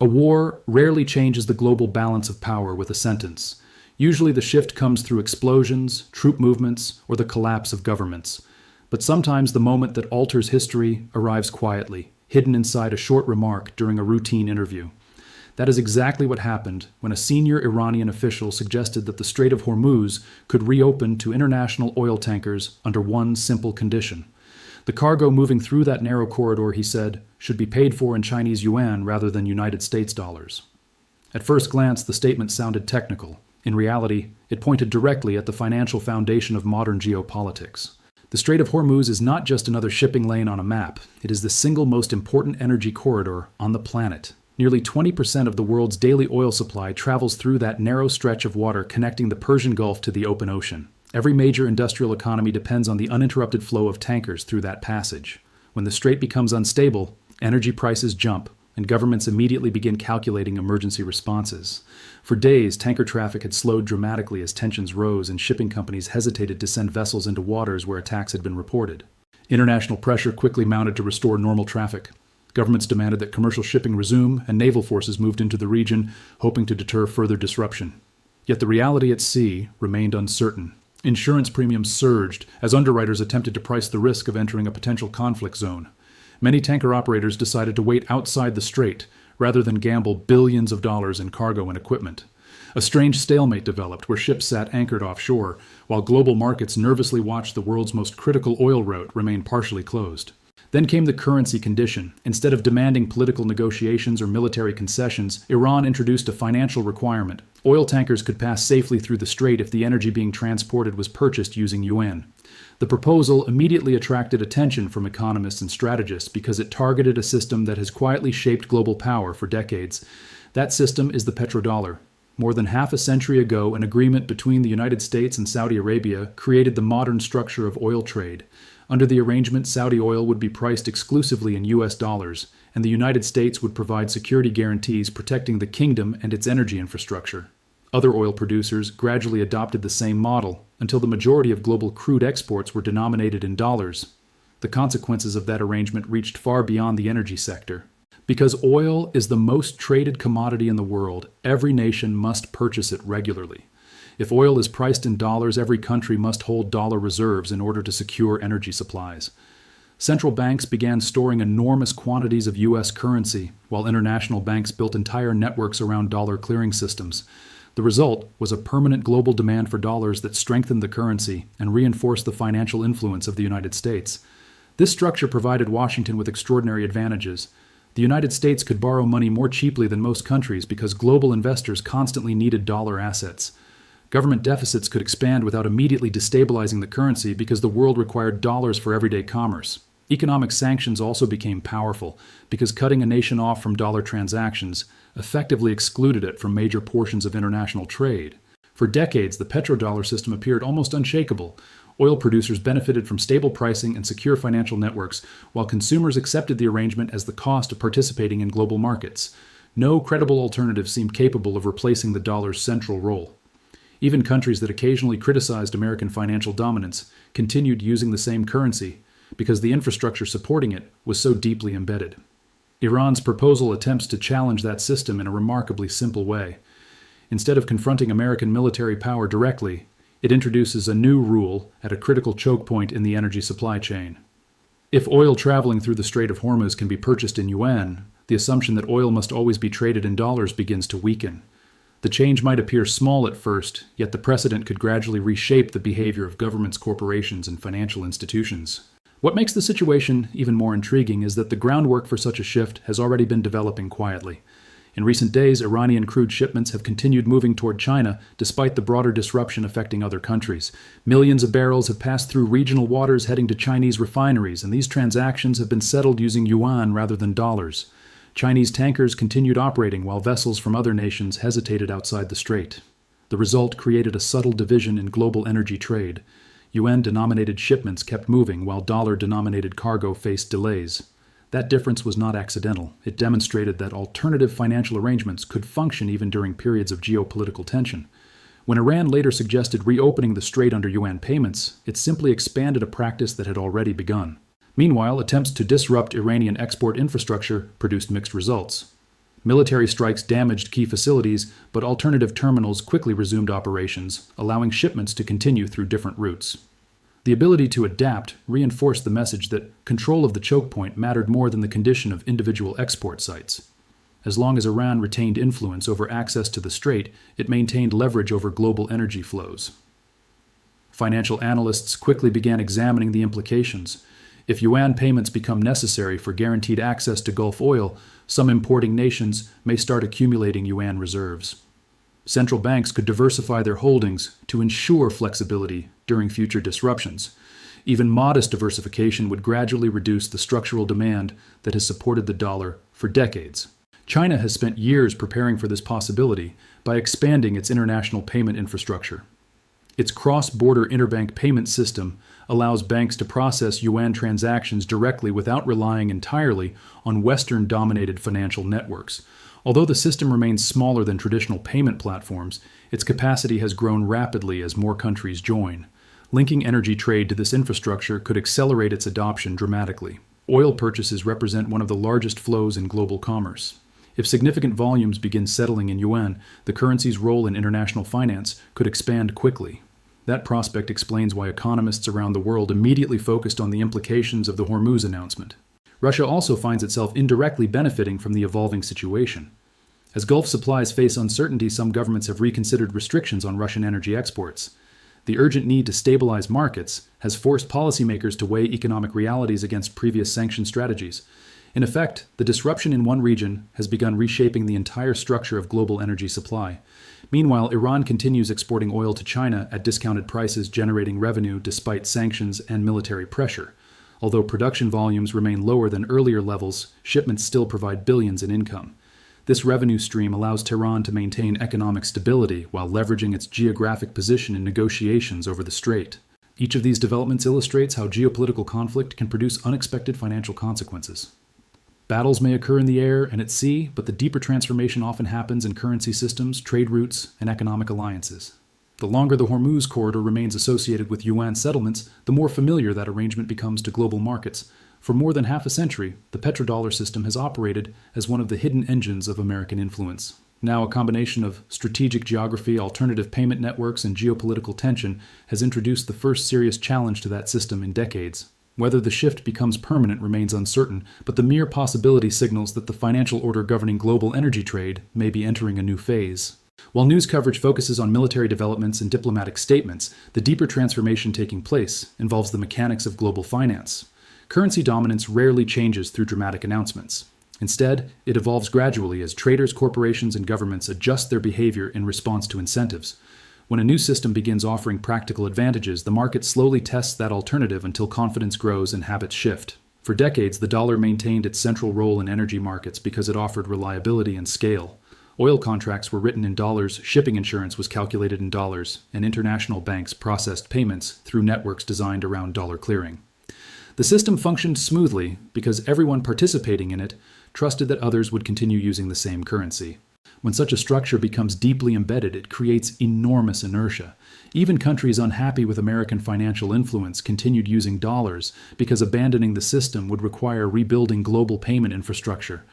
A war rarely changes the global balance of power with a sentence. Usually the shift comes through explosions, troop movements, or the collapse of governments. But sometimes the moment that alters history arrives quietly, hidden inside a short remark during a routine interview. That is exactly what happened when a senior Iranian official suggested that the Strait of Hormuz could reopen to international oil tankers under one simple condition. The cargo moving through that narrow corridor, he said, should be paid for in Chinese yuan rather than United States dollars. At first glance, the statement sounded technical. In reality, it pointed directly at the financial foundation of modern geopolitics. The Strait of Hormuz is not just another shipping lane on a map. It is the single most important energy corridor on the planet. Nearly 20% of the world's daily oil supply travels through that narrow stretch of water connecting the Persian Gulf to the open ocean. Every major industrial economy depends on the uninterrupted flow of tankers through that passage. When the strait becomes unstable, energy prices jump, and governments immediately begin calculating emergency responses. For days, tanker traffic had slowed dramatically as tensions rose and shipping companies hesitated to send vessels into waters where attacks had been reported. International pressure quickly mounted to restore normal traffic. Governments demanded that commercial shipping resume, and naval forces moved into the region, hoping to deter further disruption. Yet the reality at sea remained uncertain. Insurance premiums surged as underwriters attempted to price the risk of entering a potential conflict zone. Many tanker operators decided to wait outside the strait rather than gamble billions of dollars in cargo and equipment. A strange stalemate developed where ships sat anchored offshore, while global markets nervously watched the world's most critical oil route remain partially closed. Then came the currency condition. Instead of demanding political negotiations or military concessions, Iran introduced a financial requirement. Oil tankers could pass safely through the strait if the energy being transported was purchased using yuan. The proposal immediately attracted attention from economists and strategists because it targeted a system that has quietly shaped global power for decades. That system is the petrodollar. More than half a century ago, an agreement between the United States and Saudi Arabia created the modern structure of oil trade. Under the arrangement, Saudi oil would be priced exclusively in US dollars, and the United States would provide security guarantees protecting the kingdom and its energy infrastructure. Other oil producers gradually adopted the same model, until the majority of global crude exports were denominated in dollars. The consequences of that arrangement reached far beyond the energy sector. Because oil is the most traded commodity in the world, every nation must purchase it regularly. If oil is priced in dollars, every country must hold dollar reserves in order to secure energy supplies. Central banks began storing enormous quantities of U.S. currency, while international banks built entire networks around dollar clearing systems. The result was a permanent global demand for dollars that strengthened the currency and reinforced the financial influence of the United States. This structure provided Washington with extraordinary advantages. The United States could borrow money more cheaply than most countries because global investors constantly needed dollar assets. Government deficits could expand without immediately destabilizing the currency because the world required dollars for everyday commerce. Economic sanctions also became powerful because cutting a nation off from dollar transactions effectively excluded it from major portions of international trade. For decades, the petrodollar system appeared almost unshakable. Oil producers benefited from stable pricing and secure financial networks, while consumers accepted the arrangement as the cost of participating in global markets. No credible alternative seemed capable of replacing the dollar's central role. Even countries that occasionally criticized American financial dominance continued using the same currency because the infrastructure supporting it was so deeply embedded. Iran's proposal attempts to challenge that system in a remarkably simple way. Instead of confronting American military power directly, it introduces a new rule at a critical choke point in the energy supply chain. If oil traveling through the Strait of Hormuz can be purchased in yuan, the assumption that oil must always be traded in dollars begins to weaken. The change might appear small at first, yet the precedent could gradually reshape the behavior of governments, corporations, and financial institutions. What makes the situation even more intriguing is that the groundwork for such a shift has already been developing quietly. In recent days, Iranian crude shipments have continued moving toward China despite the broader disruption affecting other countries. Millions of barrels have passed through regional waters heading to Chinese refineries, and these transactions have been settled using yuan rather than dollars. Chinese tankers continued operating while vessels from other nations hesitated outside the strait. The result created a subtle division in global energy trade. Yuan-denominated shipments kept moving while dollar-denominated cargo faced delays. That difference was not accidental. It demonstrated that alternative financial arrangements could function even during periods of geopolitical tension. When Iran later suggested reopening the strait under yuan payments, it simply expanded a practice that had already begun. Meanwhile, attempts to disrupt Iranian export infrastructure produced mixed results. Military strikes damaged key facilities, but alternative terminals quickly resumed operations, allowing shipments to continue through different routes. The ability to adapt reinforced the message that control of the choke point mattered more than the condition of individual export sites. As long as Iran retained influence over access to the strait, it maintained leverage over global energy flows. Financial analysts quickly began examining the implications. If yuan payments become necessary for guaranteed access to Gulf oil, some importing nations may start accumulating yuan reserves. Central banks could diversify their holdings to ensure flexibility during future disruptions. Even modest diversification would gradually reduce the structural demand that has supported the dollar for decades. China has spent years preparing for this possibility by expanding its international payment infrastructure. Its cross-border interbank payment system allows banks to process yuan transactions directly without relying entirely on Western-dominated financial networks. Although the system remains smaller than traditional payment platforms, its capacity has grown rapidly as more countries join. Linking energy trade to this infrastructure could accelerate its adoption dramatically. Oil purchases represent one of the largest flows in global commerce. If significant volumes begin settling in yuan, the currency's role in international finance could expand quickly. That prospect explains why economists around the world immediately focused on the implications of the Hormuz announcement. Russia also finds itself indirectly benefiting from the evolving situation. As Gulf supplies face uncertainty, some governments have reconsidered restrictions on Russian energy exports. The urgent need to stabilize markets has forced policymakers to weigh economic realities against previous sanction strategies. In effect, the disruption in one region has begun reshaping the entire structure of global energy supply. Meanwhile, Iran continues exporting oil to China at discounted prices, generating revenue despite sanctions and military pressure. Although production volumes remain lower than earlier levels, shipments still provide billions in income. This revenue stream allows Tehran to maintain economic stability while leveraging its geographic position in negotiations over the strait. Each of these developments illustrates how geopolitical conflict can produce unexpected financial consequences. Battles may occur in the air and at sea, but the deeper transformation often happens in currency systems, trade routes, and economic alliances. The longer the Hormuz corridor remains associated with yuan settlements, the more familiar that arrangement becomes to global markets. For more than half a century, the petrodollar system has operated as one of the hidden engines of American influence. Now, a combination of strategic geography, alternative payment networks, and geopolitical tension has introduced the first serious challenge to that system in decades. Whether the shift becomes permanent remains uncertain, but the mere possibility signals that the financial order governing global energy trade may be entering a new phase. While news coverage focuses on military developments and diplomatic statements, the deeper transformation taking place involves the mechanics of global finance. Currency dominance rarely changes through dramatic announcements. Instead, it evolves gradually as traders, corporations, and governments adjust their behavior in response to incentives. When a new system begins offering practical advantages, the market slowly tests that alternative until confidence grows and habits shift. For decades, the dollar maintained its central role in energy markets because it offered reliability and scale. Oil contracts were written in dollars, shipping insurance was calculated in dollars, and international banks processed payments through networks designed around dollar clearing. The system functioned smoothly because everyone participating in it trusted that others would continue using the same currency. When such a structure becomes deeply embedded, it creates enormous inertia. Even countries unhappy with American financial influence continued using dollars because abandoning the system would require rebuilding global payment infrastructure.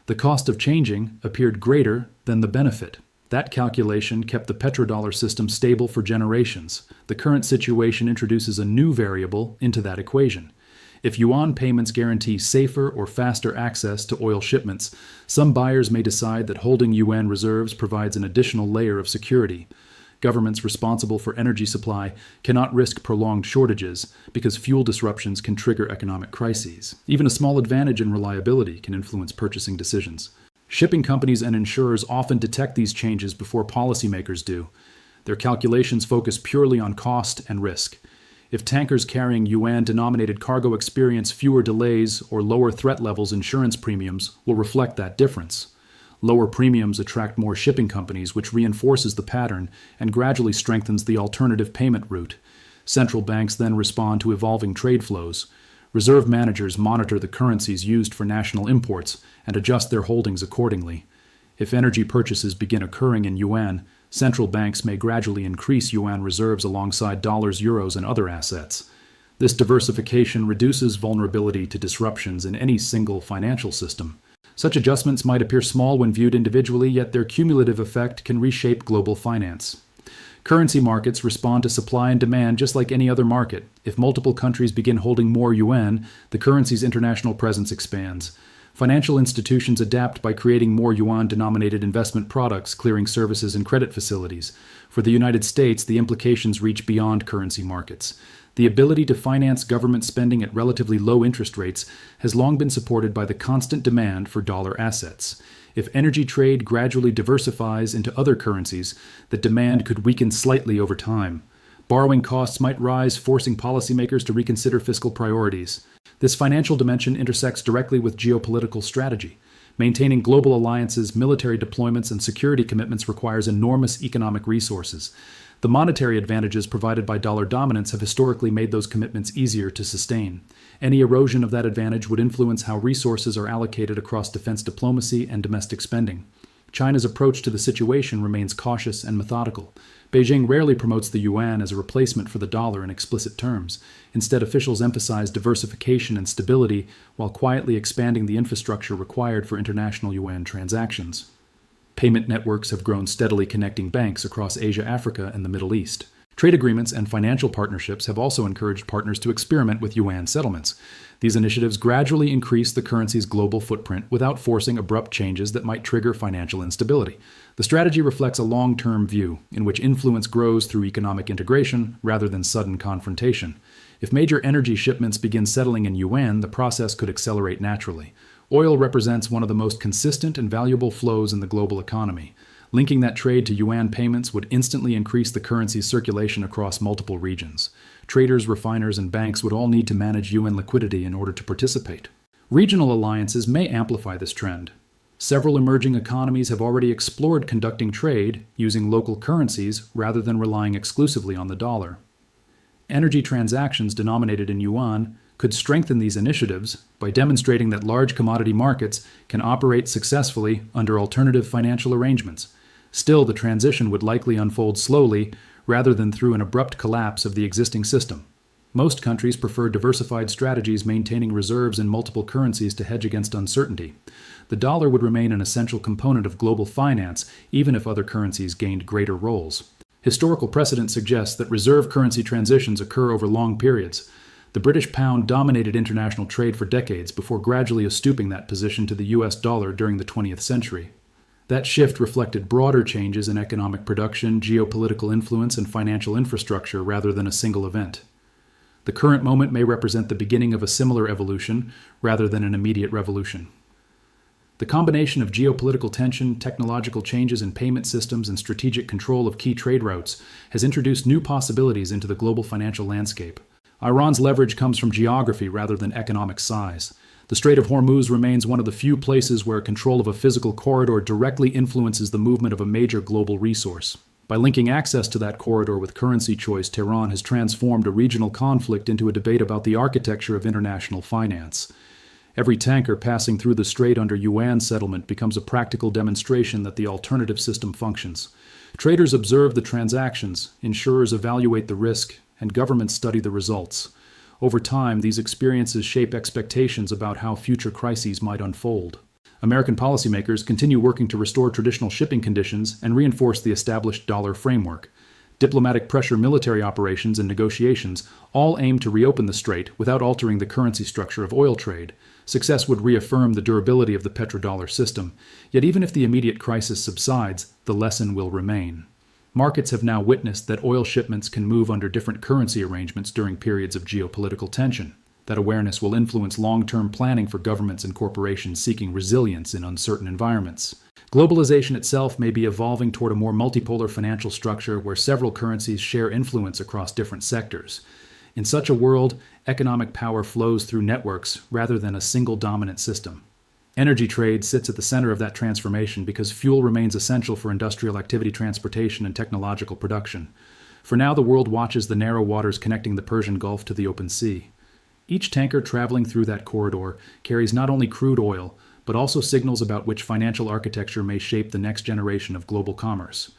The cost of changing appeared greater than the benefit. That calculation kept the petrodollar system stable for generations. The current situation introduces a new variable into that equation. If yuan payments guarantee safer or faster access to oil shipments, some buyers may decide that holding yuan reserves provides an additional layer of security. Governments responsible for energy supply cannot risk prolonged shortages because fuel disruptions can trigger economic crises. Even a small advantage in reliability can influence purchasing decisions. Shipping companies and insurers often detect these changes before policymakers do. Their calculations focus purely on cost and risk. If tankers carrying yuan-denominated cargo experience fewer delays or lower threat levels, insurance premiums will reflect that difference. Lower premiums attract more shipping companies, which reinforces the pattern and gradually strengthens the alternative payment route. Central banks then respond to evolving trade flows. Reserve managers monitor the currencies used for national imports and adjust their holdings accordingly. If energy purchases begin occurring in yuan, central banks may gradually increase yuan reserves alongside dollars, euros, and other assets. This diversification reduces vulnerability to disruptions in any single financial system. Such adjustments might appear small when viewed individually, yet their cumulative effect can reshape global finance. Currency markets respond to supply and demand just like any other market. If multiple countries begin holding more yuan, the currency's international presence expands. Financial institutions adapt by creating more yuan-denominated investment products, clearing services, and credit facilities. For the United States, the implications reach beyond currency markets. The ability to finance government spending at relatively low interest rates has long been supported by the constant demand for dollar assets. If energy trade gradually diversifies into other currencies, the demand could weaken slightly over time. Borrowing costs might rise, forcing policymakers to reconsider fiscal priorities. This financial dimension intersects directly with geopolitical strategy. Maintaining global alliances, military deployments, and security commitments requires enormous economic resources. The monetary advantages provided by dollar dominance have historically made those commitments easier to sustain. Any erosion of that advantage would influence how resources are allocated across defense diplomacy and domestic spending. China's approach to the situation remains cautious and methodical. Beijing rarely promotes the yuan as a replacement for the dollar in explicit terms. Instead, officials emphasize diversification and stability while quietly expanding the infrastructure required for international yuan transactions. Payment networks have grown steadily, connecting banks across Asia, Africa, and the Middle East. Trade agreements and financial partnerships have also encouraged partners to experiment with yuan settlements. These initiatives gradually increase the currency's global footprint without forcing abrupt changes that might trigger financial instability. The strategy reflects a long-term view, in which influence grows through economic integration rather than sudden confrontation. If major energy shipments begin settling in yuan, the process could accelerate naturally. Oil represents one of the most consistent and valuable flows in the global economy. Linking that trade to yuan payments would instantly increase the currency's circulation across multiple regions. Traders, refiners, and banks would all need to manage yuan liquidity in order to participate. Regional alliances may amplify this trend. Several emerging economies have already explored conducting trade using local currencies rather than relying exclusively on the dollar. Energy transactions denominated in yuan could strengthen these initiatives by demonstrating that large commodity markets can operate successfully under alternative financial arrangements. Still, the transition would likely unfold slowly rather than through an abrupt collapse of the existing system. Most countries prefer diversified strategies, maintaining reserves in multiple currencies to hedge against uncertainty. The dollar would remain an essential component of global finance, even if other currencies gained greater roles. Historical precedent suggests that reserve currency transitions occur over long periods. The British pound dominated international trade for decades before gradually stooping that position to the US dollar during the 20th century. That shift reflected broader changes in economic production, geopolitical influence, and financial infrastructure rather than a single event. The current moment may represent the beginning of a similar evolution rather than an immediate revolution. The combination of geopolitical tension, technological changes in payment systems, and strategic control of key trade routes has introduced new possibilities into the global financial landscape. Iran's leverage comes from geography rather than economic size. The Strait of Hormuz remains one of the few places where control of a physical corridor directly influences the movement of a major global resource. By linking access to that corridor with currency choice, Tehran has transformed a regional conflict into a debate about the architecture of international finance. Every tanker passing through the strait under yuan settlement becomes a practical demonstration that the alternative system functions. Traders observe the transactions, insurers evaluate the risk, and governments study the results. Over time, these experiences shape expectations about how future crises might unfold. American policymakers continue working to restore traditional shipping conditions and reinforce the established dollar framework. Diplomatic pressure, military operations, and negotiations all aim to reopen the strait without altering the currency structure of oil trade. Success would reaffirm the durability of the petrodollar system. Yet even if the immediate crisis subsides, the lesson will remain. Markets have now witnessed that oil shipments can move under different currency arrangements during periods of geopolitical tension. That awareness will influence long-term planning for governments and corporations seeking resilience in uncertain environments. Globalization itself may be evolving toward a more multipolar financial structure where several currencies share influence across different sectors. In such a world, economic power flows through networks rather than a single dominant system. Energy trade sits at the center of that transformation because fuel remains essential for industrial activity, transportation, and technological production. For now, the world watches the narrow waters connecting the Persian Gulf to the open sea. Each tanker traveling through that corridor carries not only crude oil, but also signals about which financial architecture may shape the next generation of global commerce.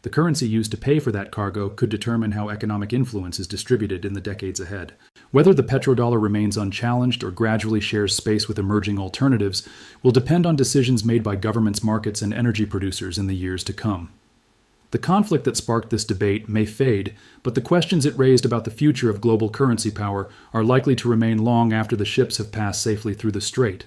The currency used to pay for that cargo could determine how economic influence is distributed in the decades ahead. Whether the petrodollar remains unchallenged or gradually shares space with emerging alternatives will depend on decisions made by governments, markets, and energy producers in the years to come. The conflict that sparked this debate may fade, but the questions it raised about the future of global currency power are likely to remain long after the ships have passed safely through the strait.